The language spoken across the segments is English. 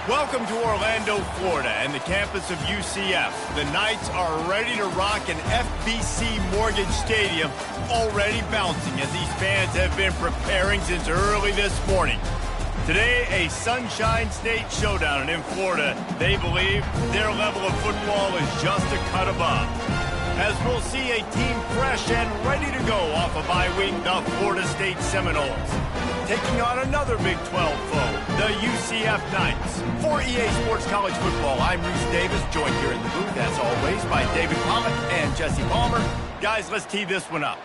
Welcome to Orlando, Florida, and the campus of UCF. The Knights are ready to rock an FBC Mortgage Stadium, already bouncing as these fans have been preparing since early this morning. Today, a Sunshine State showdown, and in Florida, they believe their level of football is just a cut above. As we'll see a team fresh and ready to go off a bye week, the Florida State Seminoles, taking on another Big 12 foe, the UCF Knights. For EA Sports College Football, I'm Reese Davis, joined here in the booth, as always, by David Pollock and Jesse Palmer. Guys, let's tee this one up.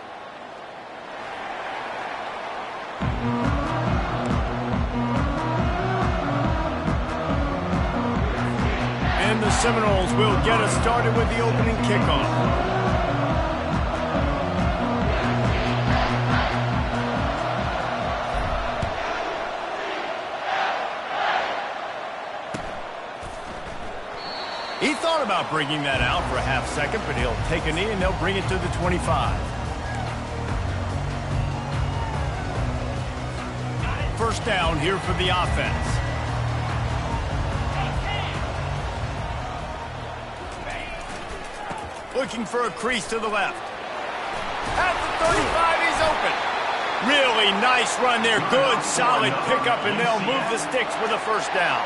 And the Seminoles will get us started with the opening kickoff. He thought about bringing that out for a half second, but he'll take a knee and they'll bring it to the 25. First down here for the offense. Looking for a crease to the left. At the 35, he's open. Really nice run there. Good, solid pickup, and they'll move the sticks with a first down.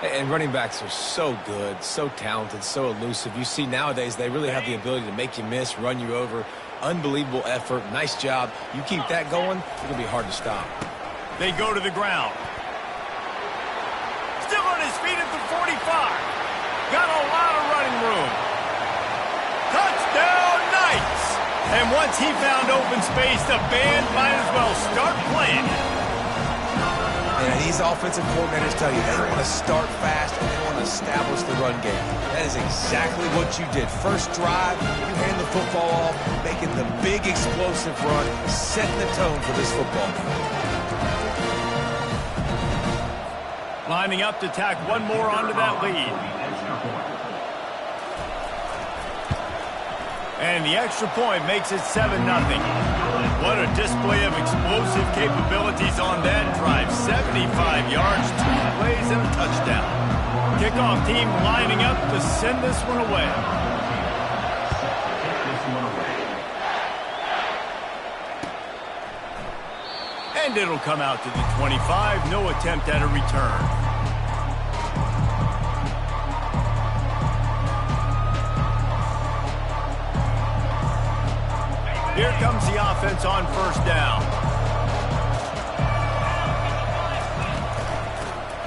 And running backs are so good, so talented, so elusive. You see nowadays they really have the ability to make you miss, run you over. Unbelievable effort. Nice job. You keep that going, it's going to be hard to stop. They go to the ground. Still on his feet at the 45. Got a lot of running room. Touchdown, Knights! And once he found open space, the band might as well start playing. And these offensive coordinators tell you they want to start fast and they want to establish the run game. That is exactly what you did. First drive, you hand the football off, making the big explosive run, setting the tone for this football game. Lining up to tack one more onto that lead. And the extra point makes it 7-0. What a display of explosive capabilities on that drive. 75 yards, 2 plays, and a touchdown. Kickoff team lining up to send this one away. And it'll come out to the 25. No attempt at a return. Here comes the offense on first down.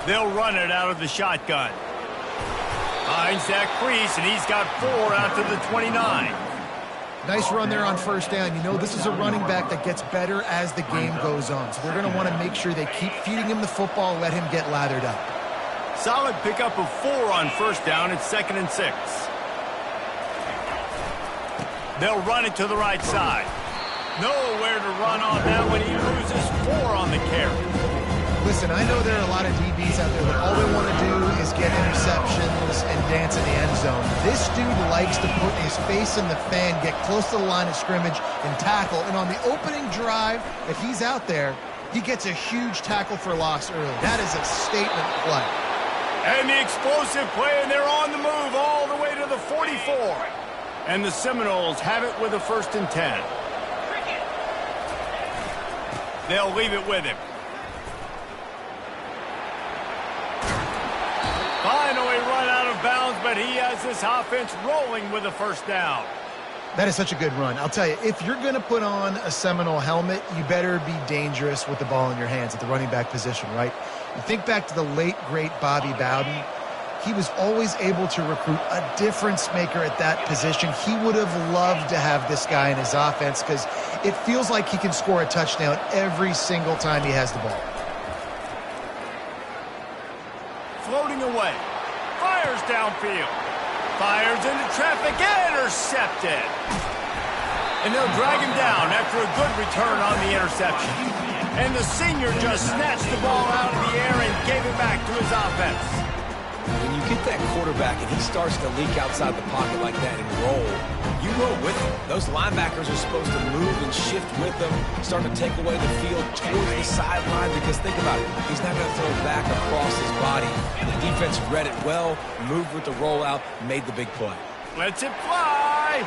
They'll run it out of the shotgun. Finds that crease, and he's got 4 out to the 29. Nice run there on first down. You know, this is a running back that gets better as the game goes on. So they're going to want to make sure they keep feeding him the football and let him get lathered up. Solid pickup of 4 on first down. It's 2nd and 6. They'll run it to the right side. Nowhere to run on that when he loses 4 on the carry. Listen, I know there are a lot of DBs out there that all they want to do is get interceptions and dance in the end zone. This dude likes to put his face in the fan, get close to the line of scrimmage, and tackle. And on the opening drive, if he's out there, he gets a huge tackle for loss early. That is a statement play. And the explosive play, and they're on the move all the way to the 44. And the Seminoles have it with a 1st and 10. They'll leave it with him. Finally run out of bounds, but he has this offense rolling with a first down. That is such a good run. I'll tell you, if you're going to put on a Seminole helmet, you better be dangerous with the ball in your hands at the running back position, right? You think back to the late, great Bobby Bowden. He was always able to recruit a difference maker at that position. He would have loved to have this guy in his offense because it feels like he can score a touchdown every single time he has the ball. Floating away. Fires downfield. Fires into traffic. Intercepted. And they'll drag him down after a good return on the interception. And the senior just snatched the ball out of the air and gave it back to his offense. When you get that quarterback and he starts to leak outside the pocket like that and roll, you roll with him. Those linebackers are supposed to move and shift with them, start to take away the field towards the sideline, because think about it, he's not going to throw back across his body. The defense read it well, moved with the rollout, made the big play. Lets it fly.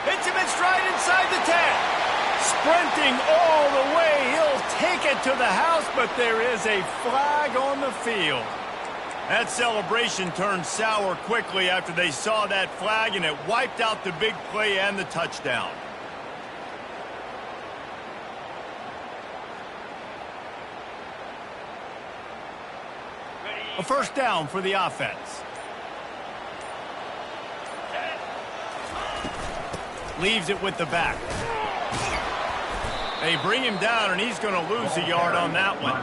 Hits him in stride inside the 10. Sprinting all the way, he'll take it to the house, but there is a flag on the field. That celebration turned sour quickly after they saw that flag, and it wiped out the big play and the touchdown. A first down for the offense. Leaves it with the back. They bring him down, and he's going to lose a yard on that one.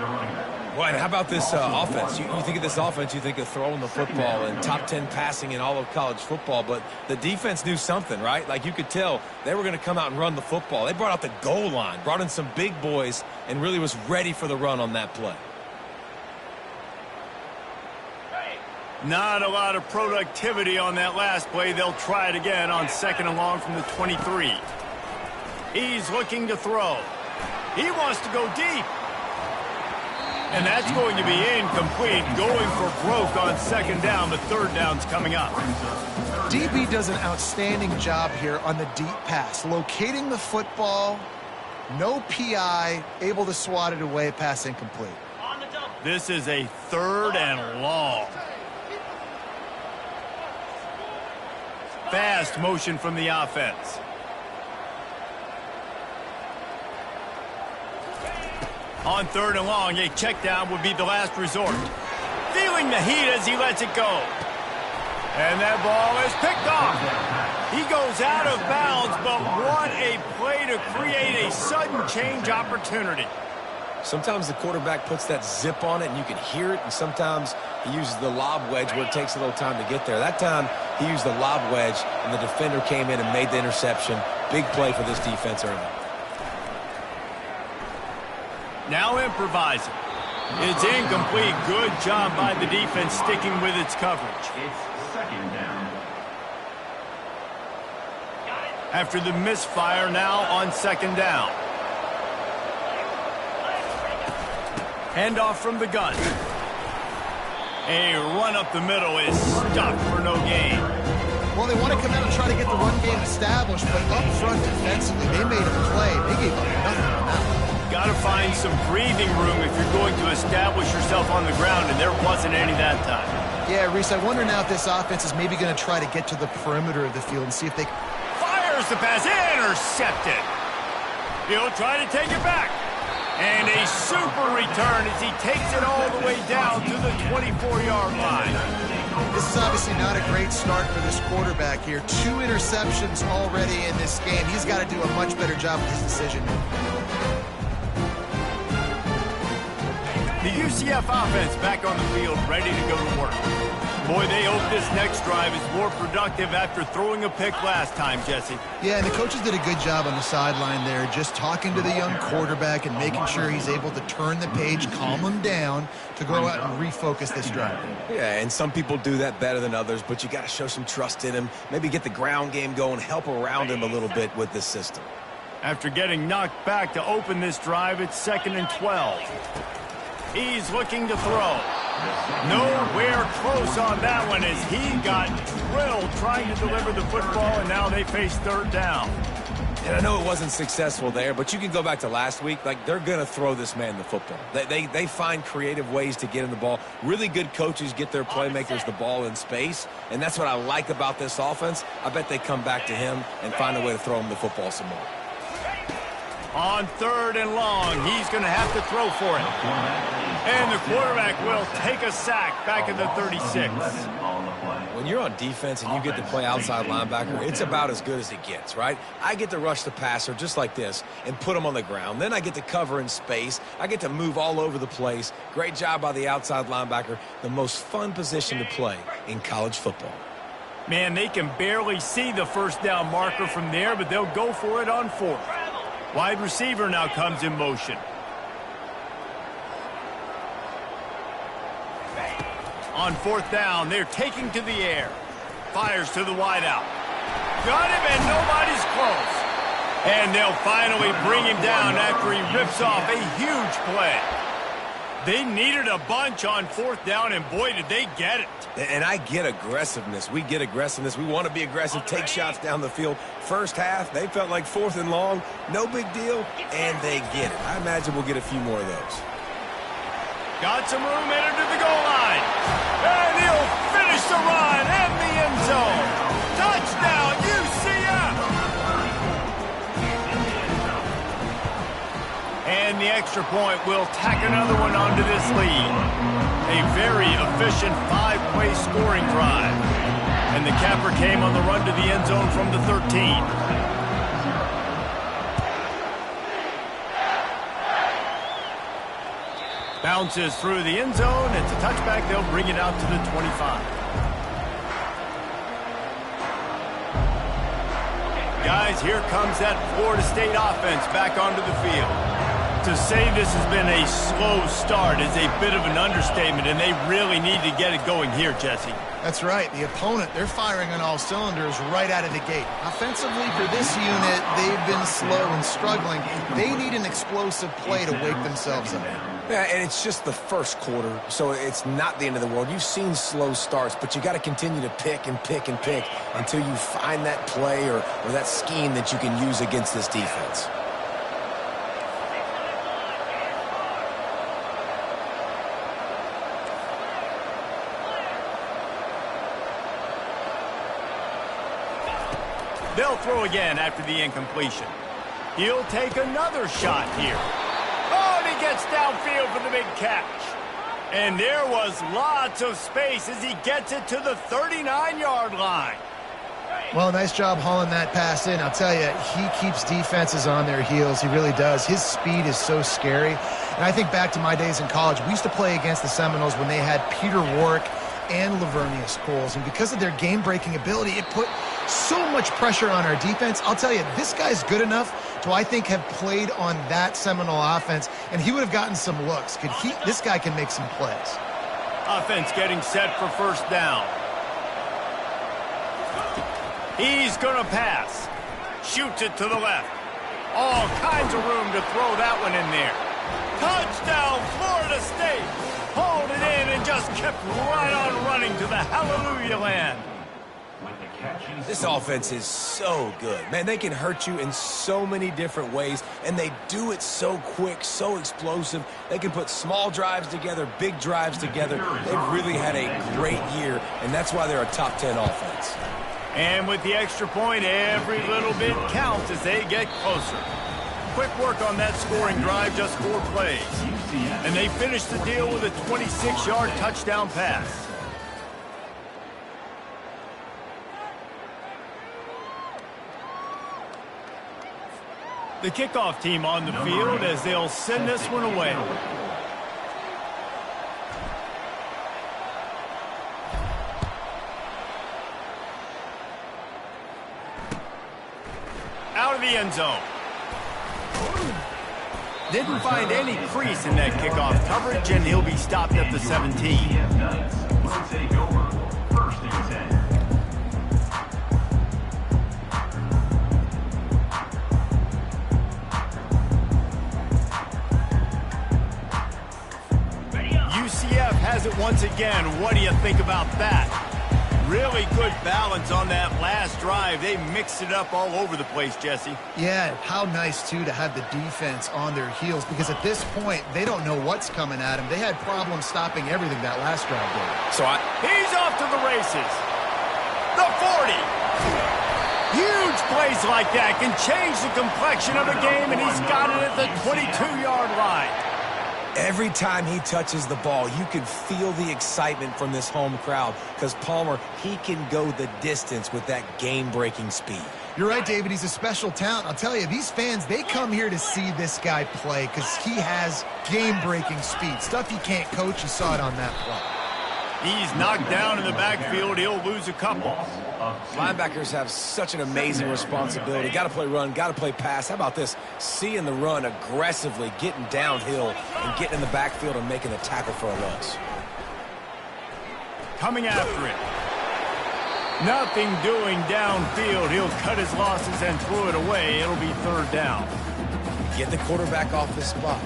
Well, and how about this offense? You think of this offense, you think of throwing the football and top 10 passing in all of college football, but the defense knew something, right? Like, you could tell they were going to come out and run the football. They brought out the goal line, brought in some big boys, and really was ready for the run on that play. Not a lot of productivity on that last play. They'll try it again on 2nd and long from the 23. He's looking to throw. He wants to go deep. And that's going to be incomplete. Going for broke on 2nd down, but 3rd down's coming up. DB does an outstanding job here on the deep pass. Locating the football, no PI, able to swat it away, pass incomplete. This is a 3rd and long. Fast motion from the offense. On 3rd and long, a check down would be the last resort. Feeling the heat as he lets it go. And that ball is picked off. He goes out of bounds, but what a play to create a sudden change opportunity. Sometimes the quarterback puts that zip on it and you can hear it, and sometimes he uses the lob wedge where it takes a little time to get there. That time he used the lob wedge and the defender came in and made the interception. Big play for this defense early. Now improvising. It's incomplete. Good job by the defense sticking with its coverage. It's 2nd down. After the misfire, now on 2nd down. Handoff from the gun. A run up the middle is stopped for no gain. Well, they want to come out and try to get the run game established, but up front defensively, they made a play. They gave up nothing on that one. Got to find some breathing room if you're going to establish yourself on the ground, and there wasn't any that time. Yeah, Reese, I wonder now if this offense is maybe going to try to get to the perimeter of the field and see if they... Fires the pass, intercepted. He'll try to take it back. And a super return as he takes it all the way down to the 24-yard line. This is obviously not a great start for this quarterback here. 2 interceptions already in this game. He's got to do a much better job with his decision. The UCF offense back on the field, ready to go to work. Boy, they hope this next drive is more productive after throwing a pick last time, Jesse. Yeah, and the coaches did a good job on the sideline there, just talking to the young quarterback and making sure he's able to turn the page, calm him down to go out and refocus this drive. Yeah, and some people do that better than others, but you got to show some trust in him, maybe get the ground game going, help around him a little bit with this system. After getting knocked back to open this drive, it's 2nd and 12. He's looking to throw. Nowhere close on that one as he got drilled trying to deliver the football, and now they face 3rd down. And I know it wasn't successful there, but you can go back to last week. Like, they're going to throw this man the football. They find creative ways to get him the ball. Really good coaches get their playmakers the ball in space, and that's what I like about this offense. I bet they come back to him and find a way to throw him the football some more. On 3rd and long, he's going to have to throw for it. And the quarterback will take a sack back at the 36. When you're on defense and you get to play outside linebacker, it's about as good as it gets, right? I get to rush the passer just like this and put him on the ground. Then I get to cover in space. I get to move all over the place. Great job by the outside linebacker. The most fun position to play in college football. Man, they can barely see the 1st down marker from there, but they'll go for it on 4th. Wide receiver now comes in motion. On 4th down, they're taking to the air. Fires to the wideout. got him, and nobody's close. And they'll finally bring him down after he rips off a huge play. They needed a bunch on 4th down, and boy, did they get it. And I get aggressiveness. We get aggressiveness. We want to be aggressive, take shots down the field. First half, they felt like 4th and long. No big deal, and they get it. I imagine we'll get a few more of those. Got some room headed to the goal line. And he'll finish the run in the end zone. Touchdown, UCF! And the extra point will tack another one onto this lead. A very efficient 5-play scoring drive. And the capper came on the run to the end zone from the 13. Bounces through the end zone. It's a touchback. They'll bring it out to the 25. Guys, here comes that Florida State offense back onto the field. To say this has been a slow start is a bit of an understatement, and they really need to get it going here, Jesse. That's right. The opponent, they're firing on all cylinders right out of the gate. Offensively, for this unit, they've been slow and struggling. They need an explosive play to wake themselves up. Yeah, and it's just the first quarter, so it's not the end of the world. You've seen slow starts, but you got to continue to pick and pick and pick until you find that play or that scheme that you can use against this defense. They'll throw again after the incompletion. He'll take another shot here. Oh, and he gets downfield for the big catch. And there was lots of space as he gets it to the 39-yard line. Well, nice job hauling that pass in. I'll tell you, he keeps defenses on their heels. He really does. His speed is so scary. And I think back to my days in college. We used to play against the Seminoles when they had Peter Warrick and Lavernius Coles. And because of their game-breaking ability, it put so much pressure on our defense. I'll tell you, this guy's good enough to, I think, have played on that Seminole offense, and he would have gotten some looks. This guy can make some plays. Offense getting set for 1st down. He's going to pass. Shoots it to the left. All kinds of room to throw that one in there. Touchdown, Florida State. Hauled it in and just kept right on running to the hallelujah land. This offense is so good. Man, they can hurt you in so many different ways, and they do it so quick, so explosive. They can put small drives together, big drives together. They've really had a great year, and that's why they're a top 10 offense. And with the extra point, every little bit counts as they get closer. Quick work on that scoring drive, just 4 plays. And they finish the deal with a 26-yard touchdown pass. The kickoff team on the field as they'll send this one away. Out of the end zone. Didn't find any crease in that kickoff coverage, and he'll be stopped at the 17. UCF has it once again. What do you think about that? Really good balance on that last drive. They mixed it up all over the place, Jesse. Yeah, how nice, too, to have the defense on their heels, because at this point, they don't know what's coming at them. They had problems stopping everything that last drive did. He's off to the races. The 40. Huge plays like that can change the complexion of a game, and he's got it at the 22-yard line. Every time he touches the ball, you can feel the excitement from this home crowd because Palmer, he can go the distance with that game-breaking speed. You're right, David. He's a special talent. I'll tell you, these fans, they come here to see this guy play because he has game-breaking speed. Stuff you can't coach. You saw it on that play. He's knocked down in the backfield. He'll lose a couple. Linebackers have such an amazing responsibility. Got to play run, got to play pass. How about this? Seeing the run aggressively, getting downhill, and getting in the backfield and making a tackle for a loss. Coming after it. Nothing doing downfield. He'll cut his losses and throw it away. It'll be third down. Get the quarterback off the spot.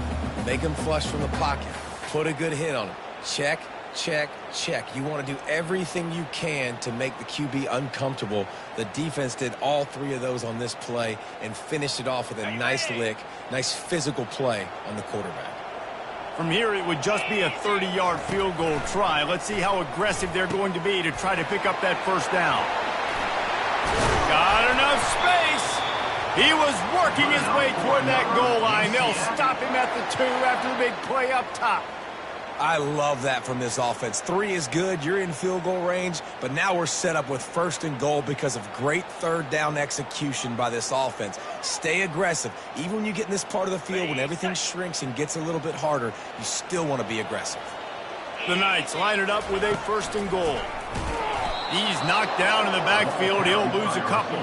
Make him flush from the pocket. Put a good hit on him. Check, check, check. You want to do everything you can to make the QB uncomfortable. The defense did all three of those on this play and finished it off with a nice lick, nice physical play on the quarterback. From here, it would just be a 30-yard field goal try. Let's see how aggressive they're going to be to try to pick up that first down. Got enough space. He was working his way toward that goal line. They'll stop him at the 2 after the big play up top. I love that from this offense. 3 is good. You're in field goal range, but now we're set up with 1st and goal because of great third down execution by this offense. Stay aggressive. Even when you get in this part of the field, when everything shrinks and gets a little bit harder, you still want to be aggressive. The Knights line it up with a 1st and goal. He's knocked down in the backfield. He'll lose a couple.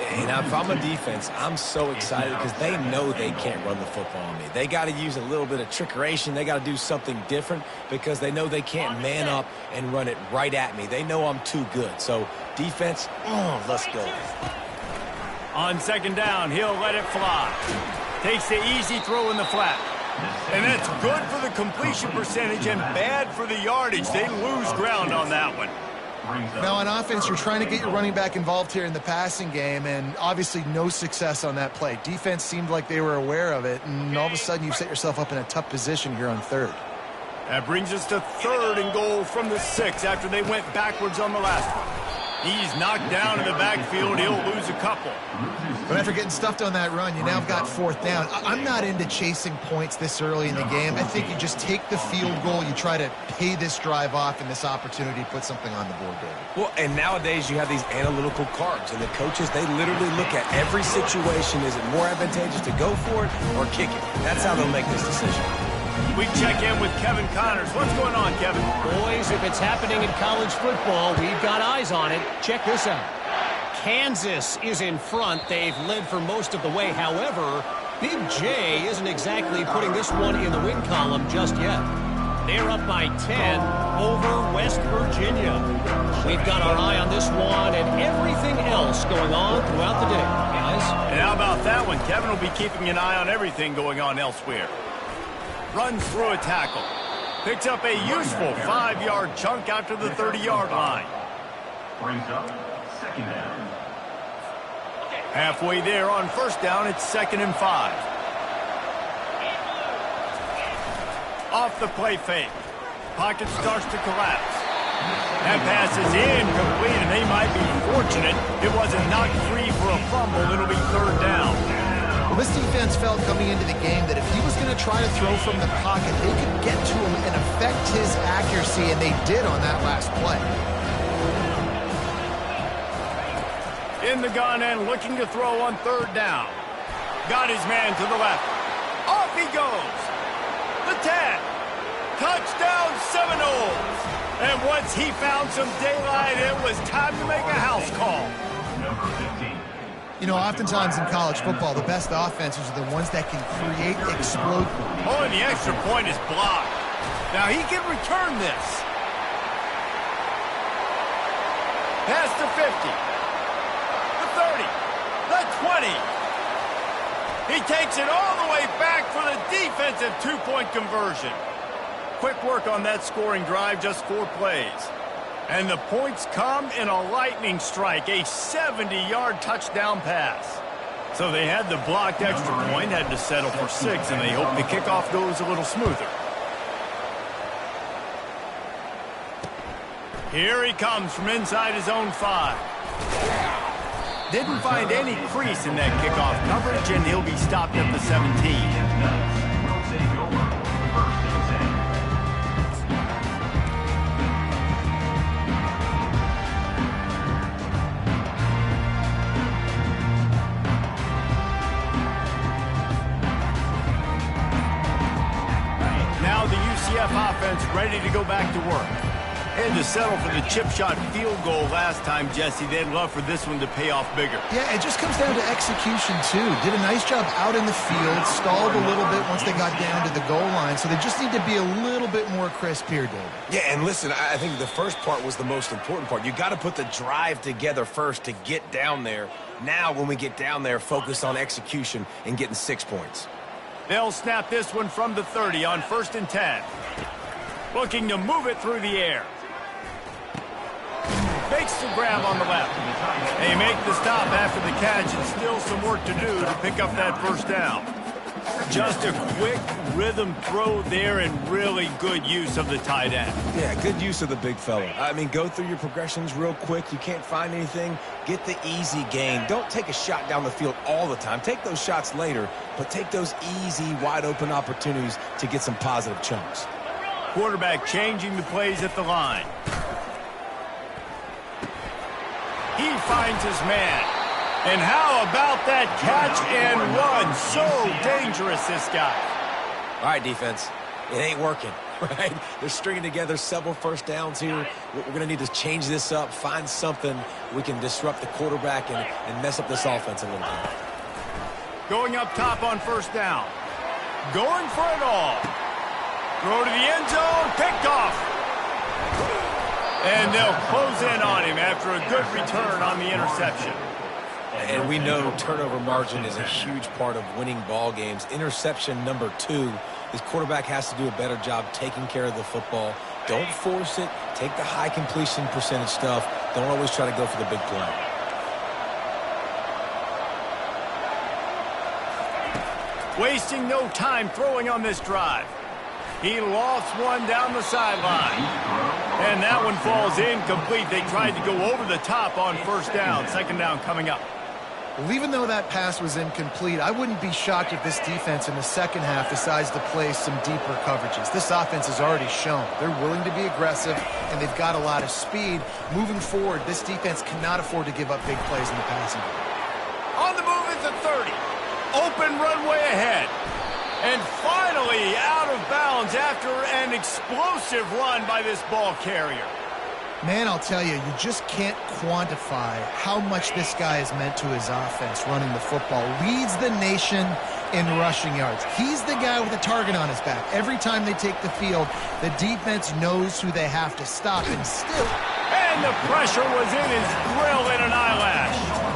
And if I'm a defense, I'm so excited because they know they can't run the football on me. They got to use a little bit of trickeration. They got to do something different because they know they can't man up and run it right at me. They know I'm too good. So, defense, let's go. On 2nd down, he'll let it fly. Takes the easy throw in the flat. And that's good for the completion percentage and bad for the yardage. They lose ground on that one. Now, on offense, you're trying to get your running back involved here in the passing game, and obviously no success on that play. Defense seemed like they were aware of it, and all of a sudden you set yourself up in a tough position here on 3rd. That brings us to 3rd and goal from the 6 after they went backwards on the last one. He's knocked down in the backfield. He'll lose a couple. But after getting stuffed on that run, you now have got 4th down. I'm not into chasing points this early in the game. I think you just take the field goal. You try to pay this drive off and this opportunity to put something on the board there. Well, and nowadays you have these analytical cards, and the coaches, they literally look at every situation. Is it more advantageous to go for it or kick it? That's how they'll make this decision. We check in with Kevin Connors. What's going on, Kevin? Boys, if it's happening in college football, we've got eyes on it. Check this out. Kansas is in front. They've led for most of the way. However, Big J isn't exactly putting this one in the win column just yet. They're up by 10 over West Virginia. We've got our eye on this one and everything else going on throughout the day, guys. And how about that one? Kevin will be keeping an eye on everything going on elsewhere. Runs through a tackle. Picks up a useful 5-yard chunk after the 30-yard line. Brings up 2nd down. Halfway there on 1st down, it's 2nd and 5. Off the play fake. Pocket starts to collapse. That pass is incomplete, and they might be fortunate it wasn't knocked free for a fumble. It'll be 3rd down. Well, this defense felt coming into the game that if he was going to try to throw from the pocket, they could get to him and affect his accuracy, and they did on that last play. In the gun and looking to throw on 3rd down. Got his man to the left. Off he goes. The 10. Touchdown Seminoles. And once he found some daylight, it was time to make a house call. Number 15. You know, oftentimes in college football, the best offenses are the ones that can create explode. Oh, and the extra point is blocked. Now he can return this. Pass to 50. The 30. The 20. He takes it all the way back for the defensive 2-point conversion. Quick work on that scoring drive, just 4 plays. And the points come in a lightning strike, a 70-yard touchdown pass. So they had the blocked extra point, had to settle for 6, and they hope the kickoff goes a little smoother. Here he comes from inside his own 5. Didn't find any crease in that kickoff coverage, and he'll be stopped at the 17. Now the UCF offense ready to go back to work. Had to settle for the chip shot field goal last time, Jesse. They'd love for this one to pay off bigger. Yeah, it just comes down to execution, too. Did a nice job out in the field, stalled a little bit once they got down to the goal line, so they just need to be a little bit more crisp here, David. Yeah, and listen, I think the first part was the most important part. You got to put the drive together first to get down there. Now, when we get down there, focus on execution and getting 6 points. They'll snap this one from the 30 on 1st and 10. Looking to move it through the air. Makes the grab on the left. They make the stop after the catch, and still some work to do to pick up that first down. Just a quick rhythm throw there and really good use of the tight end. Yeah, good use of the big fella. I mean, go through your progressions real quick. You can't find anything. Get the easy gain. Don't take a shot down the field all the time. Take those shots later, but take those easy, wide-open opportunities to get some positive chunks. Quarterback changing the plays at the line. He finds his man. And how about that catch and run? So dangerous, this guy. All right, defense. It ain't working, right? They're stringing together several first downs here. We're going to need to change this up, find something we can disrupt the quarterback and mess up this offense a little bit. Going up top on 1st down. Going for it all. Throw to the end zone. Picked off. And they'll close in on him after a good return on the interception. And we know turnover margin is a huge part of winning ball games. Interception number 2. His quarterback has to do a better job taking care of the football. Don't force it. Take the high completion percentage stuff. Don't always try to go for the big play. Wasting no time throwing on this drive. He lost one down the sideline. And that one falls incomplete. They tried to go over the top on 1st down. 2nd down coming up. Well, even though that pass was incomplete, I wouldn't be shocked if this defense in the second half decides to play some deeper coverages. This offense has already shown they're willing to be aggressive, and they've got a lot of speed. Moving forward, this defense cannot afford to give up big plays in the passing game. On the move is the 30. Open runway ahead. And finally out of bounds after an explosive run by this ball carrier. Man, I'll tell you, you just can't quantify how much this guy has meant to his offense running the football. Leads the nation in rushing yards. He's the guy with a target on his back. Every time they take the field, the defense knows who they have to stop, and still... And the pressure was in his grill in an eyelash.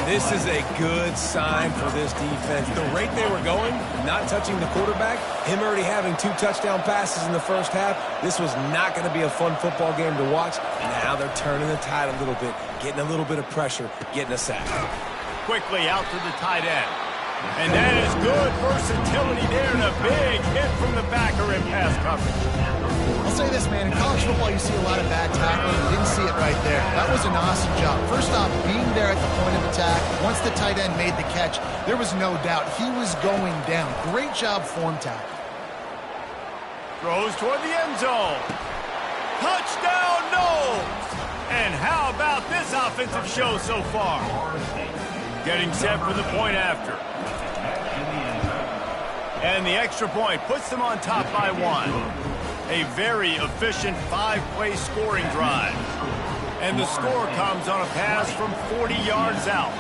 This is a good sign for this defense. The rate they were going, not touching the quarterback, him already having 2 touchdown passes in the first half, this was not going to be a fun football game to watch. Now they're turning the tide a little bit, getting a little bit of pressure, getting a sack. Quickly out to the tight end. And that is good versatility there and a big hit from the backer in pass coverage. I'll say this, man, in college football you see a lot of bad tackling. You didn't see it right there. That was an awesome job. First off, being there at the point of attack, once the tight end made the catch, there was no doubt he was going down. Great job form tackle. Throws toward the end zone. Touchdown, Knowles! And how about this offensive show so far? Getting set for the point after. And the extra point puts them on top by 1. A very efficient 5-play scoring drive. And the score comes on a pass from 40 yards out.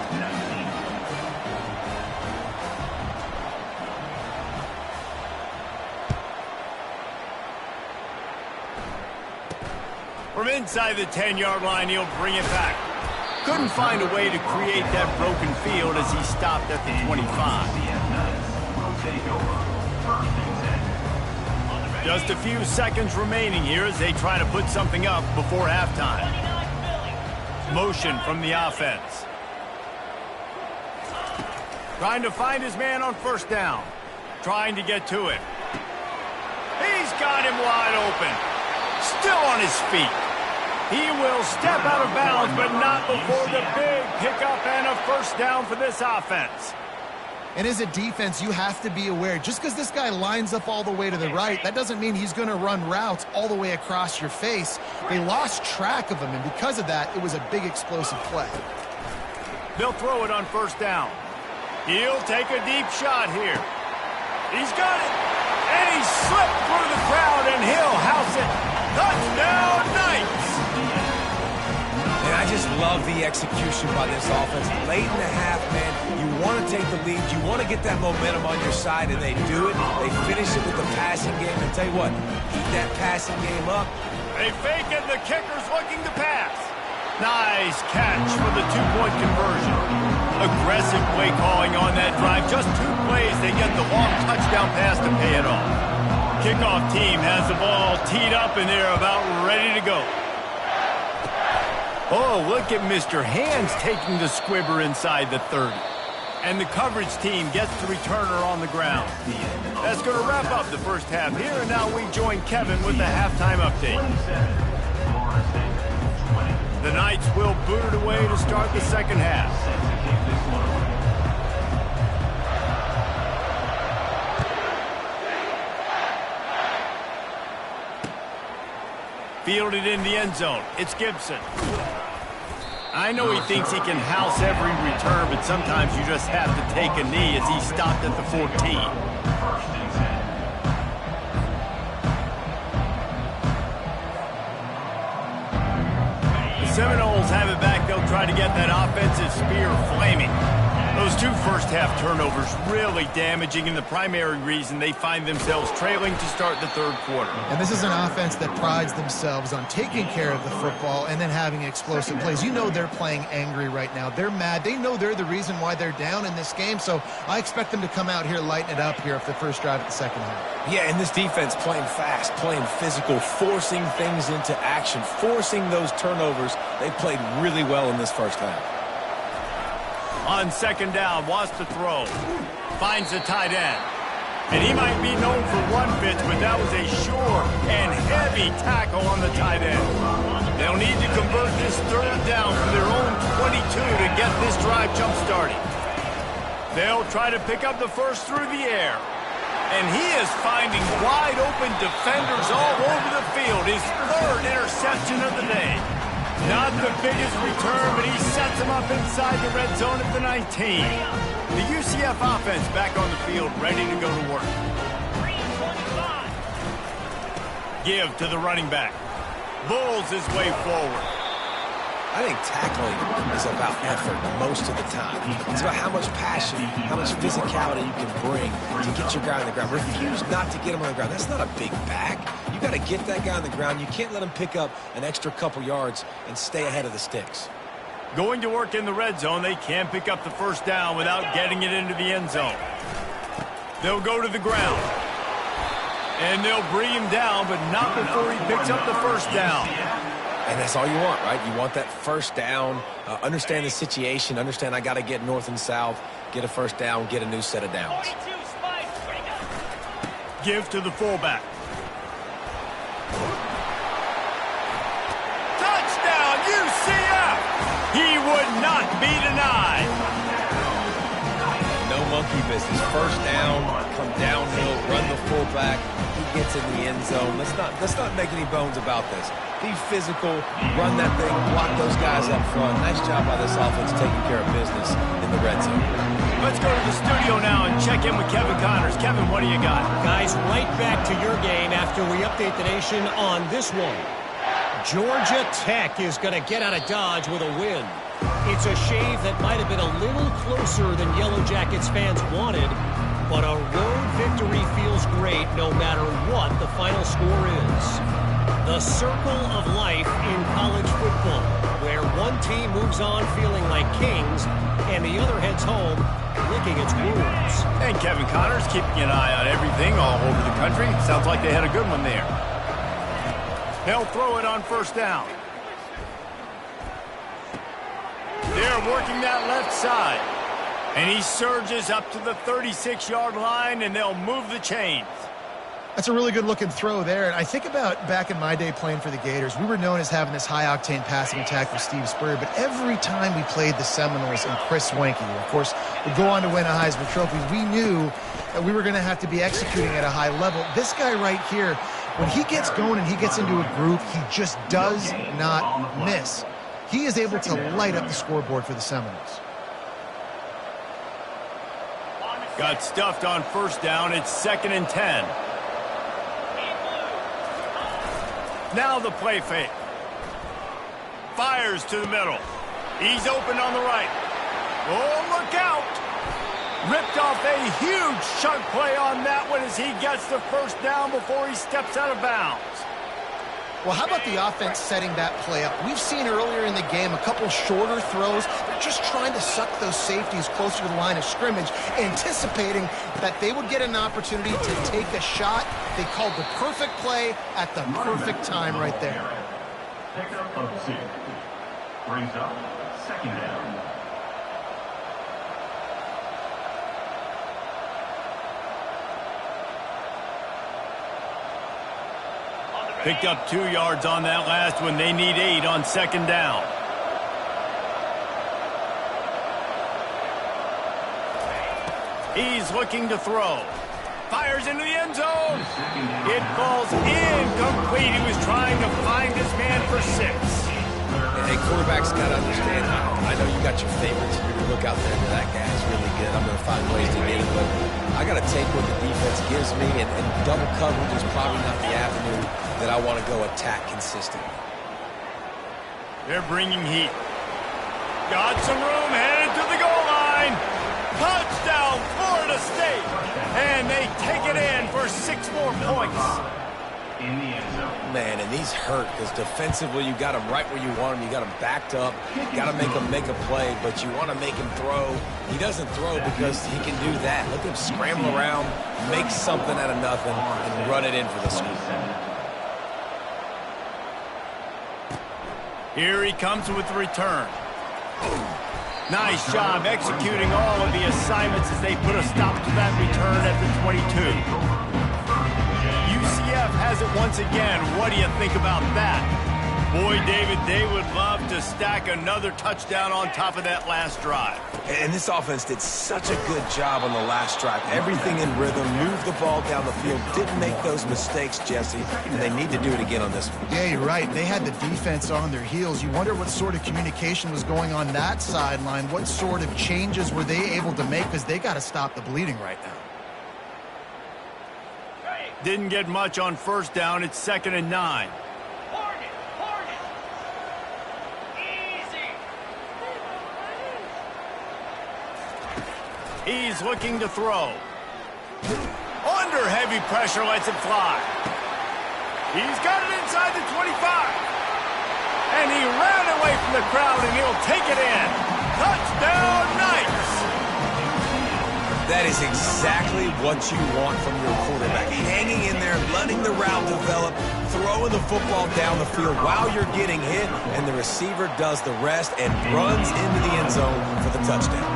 From inside the 10-yard line, he'll bring it back. Couldn't find a way to create that broken field as he stopped at the 25. Just a few seconds remaining here as they try to put something up before halftime. Motion from the offense. Trying to find his man on 1st down. Trying to get to it. He's got him wide open. Still on his feet. He will step out of bounds, but not before the big pickup and a 1st down for this offense. And as a defense, you have to be aware, just because this guy lines up all the way to the right, that doesn't mean he's going to run routes all the way across your face. They lost track of him, and because of that, it was a big explosive play. They'll throw it on 1st down. He'll take a deep shot here. He's got it. And he slipped through the crowd, and he'll house it. Touchdown, Knights! And I just love the execution by this offense. Late in the half, man, you want to take the lead. You want to get that momentum on your side, and they do it. They finish it with the passing game. And tell you what, keep that passing game up. They fake it, the kicker's looking to pass. Nice catch for the two-point conversion. Aggressive play calling on that drive. Just 2 plays, they get the long touchdown pass to pay it off. Kickoff team has the ball teed up, and they're about ready to go. Oh, look at Mr. Hands taking the squibber inside the 30. And the coverage team gets the returner on the ground. That's going to wrap up the first half here, and now we join Kevin with the halftime update. The Knights will boot it away to start the second half. Fielded in the end zone. It's Gibson. I know he thinks he can house every return, but sometimes you just have to take a knee as he stopped at the 14. The Seminoles have it back. They'll try to get that offensive spear flaming. Those 2 first-half turnovers really damaging, and the primary reason they find themselves trailing to start the third quarter. And this is an offense that prides themselves on taking care of the football and then having explosive plays. You know they're playing angry right now. They're mad. They know they're the reason why they're down in this game, so I expect them to come out here, lighten it up here for the first drive of the second half. Yeah, and this defense playing fast, playing physical, forcing things into action, forcing those turnovers. They played really well in this first half. On second down, wants to throw. Finds the tight end. And he might be known for one pitch, but that was a sure and heavy tackle on the tight end. They'll need to convert this third down for their own 22 to get this drive jump-started. They'll try to pick up the first through the air. And he is finding wide-open defenders all over the field. His 3rd interception of the day. Not the biggest return, but he sets him up inside the red zone at the 19. The UCF offense back on the field, ready to go to work. Give to the running back. Bulls his way forward. I think tackling is about effort most of the time. It's about how much passion, how much physicality you can bring to get your guy on the ground. Refuse not to get him on the ground. That's not a big back. You got to get that guy on the ground. You can't let him pick up an extra couple yards and stay ahead of the sticks. Going to work in the red zone, they can't pick up the first down without getting it into the end zone. They'll go to the ground. And they'll bring him down, but not before he picks up the first down. And that's all you want, right? You want that first down, understand the situation, understand I got to get north and south, get a first down, get a new set of downs. Give to the fullback. Touchdown, UCF! He would not be denied. No monkey business. First down, come downhill, run the fullback. He gets in the end zone. Let's not make any bones about this. Be physical, run that thing, block those guys up front. Nice job by this offense taking care of business in the red zone. Let's go to the studio now and check in with Kevin Connors. Kevin, what do you got? Guys, right back to your game after we update the nation on this one. Georgia Tech is going to get out of Dodge with a win. It's a shave that might have been a little closer than Yellow Jackets fans wanted, but a road victory feels great no matter what the final score is. The circle of life in college football, where one team moves on feeling like kings and the other heads home licking its wounds. And Kevin Connors keeping an eye on everything all over the country. Sounds like they had a good one there. They'll throw it on first down. They're working that left side. And he surges up to the 36-yard line, and they'll move the chains. That's a really good-looking throw there. And I think about back in my day playing for the Gators, we were known as having this high-octane passing attack with Steve Spurrier, but every time we played the Seminoles and Chris Swanke, of course, would go on to win a Heisman Trophy, we knew that we were going to have to be executing at a high level. This guy right here, when he gets going and he gets into a groove, he just does not miss. He is able to light up the scoreboard for the Seminoles. Got stuffed on first down. It's 2nd and 10. Now the play fake. Fires to the middle. He's open on the right. Oh, look out! Ripped off a huge chunk play on that one as he gets the first down before he steps out of bounds. Well, how about the offense setting that play up? We've seen earlier in the game a couple shorter throws. They're just trying to suck those safeties closer to the line of scrimmage, anticipating that they would get an opportunity to take a shot. They called the perfect play at the perfect time right there. Pickup of 2. Brings up second down. Picked up 2 yards on that last one. They need 8 on second down. He's looking to throw. Fires into the end zone. It falls incomplete. He was trying to find his man for 6. Hey, quarterbacks got to understand. I know you got your favorites. You're going to look out there and that guy's really good. I'm going to find ways to get it, but I got to take what the defense gives me, and double coverage is probably not the avenue that I want to go attack consistently. They're bringing heat. Got some room, headed to the goal line. Touchdown, Florida State. And they take it in for 6 more points. In the end zone. Man, and these hurt because defensively you got him right where you want him. You got him backed up. Got to make him make a play, but you want to make him throw. He doesn't throw because he can do that. Look at him scramble around, make something out of nothing, and run it in for the score. Here he comes with the return. Nice job executing all of the assignments as they put a stop to that return at the 22. UCF has it once again. What do you think about that? Boy, David, they would love to stack another touchdown on top of that last drive. And this offense did such a good job on the last drive. Everything in rhythm, moved the ball down the field, didn't make those mistakes, Jesse, and they need to do it again on this one. Yeah, you're right. They had the defense on their heels. You wonder what sort of communication was going on that sideline. What sort of changes were they able to make, because they got to stop the bleeding right now. Didn't get much on first down. It's 2nd and 9. He's looking to throw. Under heavy pressure, lets it fly. He's got it inside the 25. And he ran away from the crowd, and he'll take it in. Touchdown, Knights! That is exactly what you want from your quarterback. Hanging in there, letting the route develop, throwing the football down the field while you're getting hit, and the receiver does the rest and runs into the end zone for the touchdown.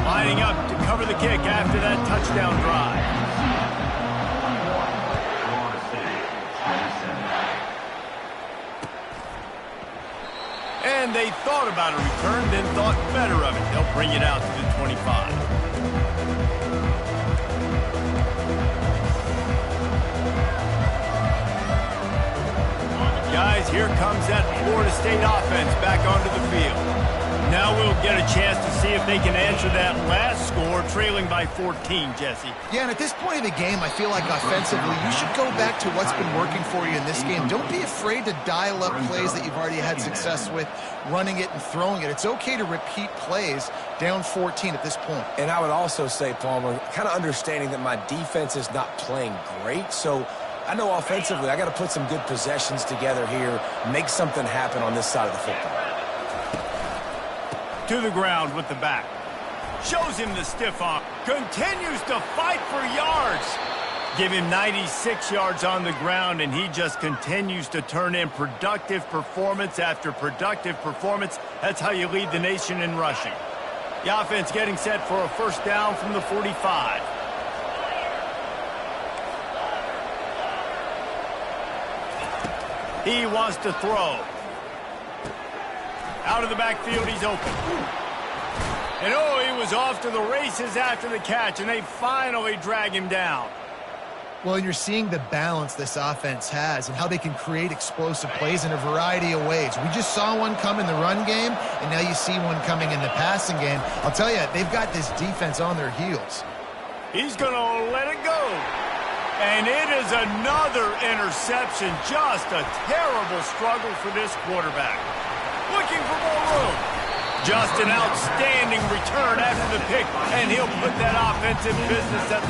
Lining up to cover the kick after that touchdown drive. And they thought about a return, then thought better of it. They'll bring it out to the 25. Guys, here comes that Florida State offense back onto the field. Now we'll get a chance to see if they can answer that last score, trailing by 14, Jesse. Yeah, and at this point of the game, I feel like offensively, you should go back to what's been working for you in this game. Don't be afraid to dial up plays that you've already had success with, running it and throwing it. It's okay to repeat plays down 14 at this point. And I would also say, Palmer, kind of understanding that my defense is not playing great, so I know offensively I got to put some good possessions together here, make something happen on this side of the football. To the ground with the back. Shows him the stiff arm. Continues to fight for yards. Give him 96 yards on the ground, and he just continues to turn in productive performance after productive performance. That's how you lead the nation in rushing. The offense getting set for a first down from the 45. He wants to throw. Out of the backfield, he's open. And oh, he was off to the races after the catch, and they finally drag him down. Well, and you're seeing the balance this offense has and how they can create explosive plays in a variety of ways. We just saw one come in the run game, and now you see one coming in the passing game. I'll tell you, they've got this defense on their heels. He's going to let it go. And it is another interception. Just a terrible struggle for this quarterback. Looking for more room. Just an outstanding return after the pick, and he'll put that offensive business at the